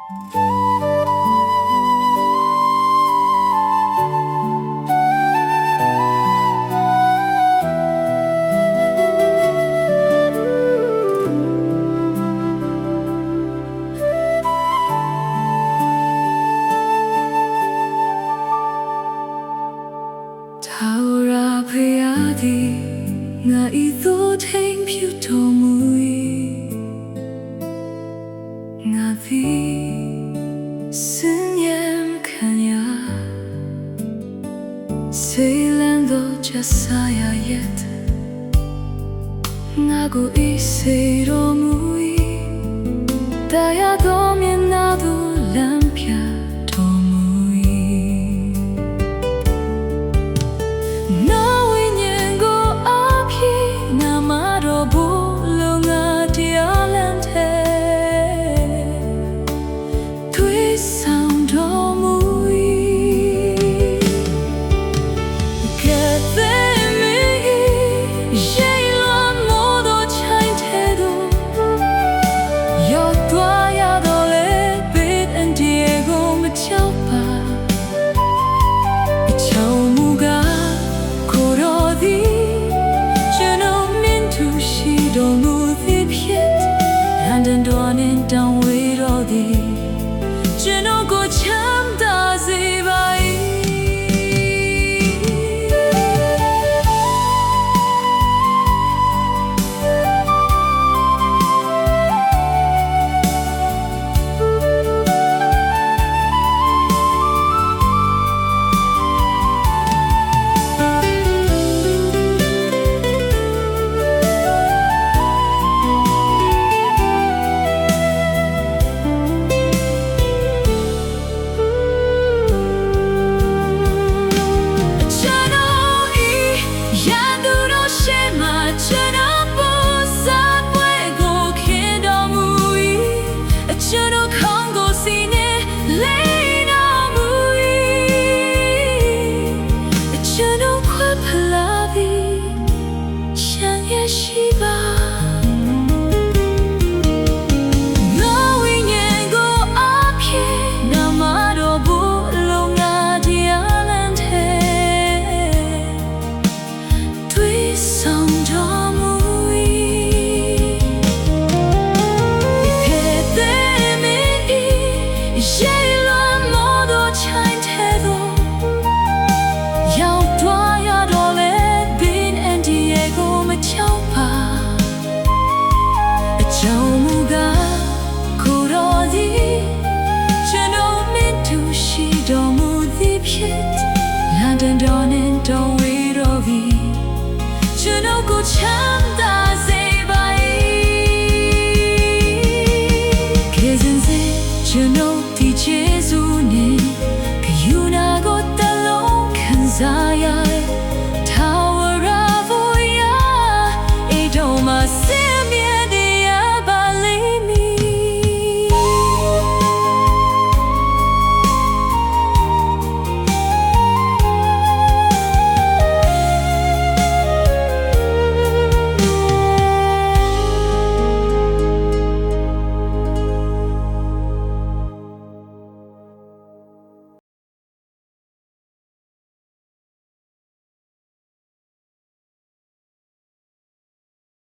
ထာဝရဘုရားသည်ငါ၏သို့ထိန်ပြုတော်မူ၏ငါသည်ဆင်းရဲခံရာဆေးလန်းသောချက်စားရရဲ့ငါကိုဤစေတော်မူ၏တရားသောမျက်နှာသို့လမ်းပြတော်မူ၏နာဝိညာဉ်ကိုအားဖြင့်နာမတော်ဘုလုံငါတရားလမ်းထဲသွေးဆောင်တော်မူ၏ကဲ့သို့မီရေလွန်မိုးသောချိုင်ထဲသို့ရောက်သွားရတော့လေဘေးအန္တရာယ်ကိုမကြောက်ပါအချောင်မူကားကိုယ်တော်သည်ကျွန်ုပ်မြင်သူရှိတော်မူသည်ဖြစ်လန်ဒန်တော်နှင့်တောင်ဝေ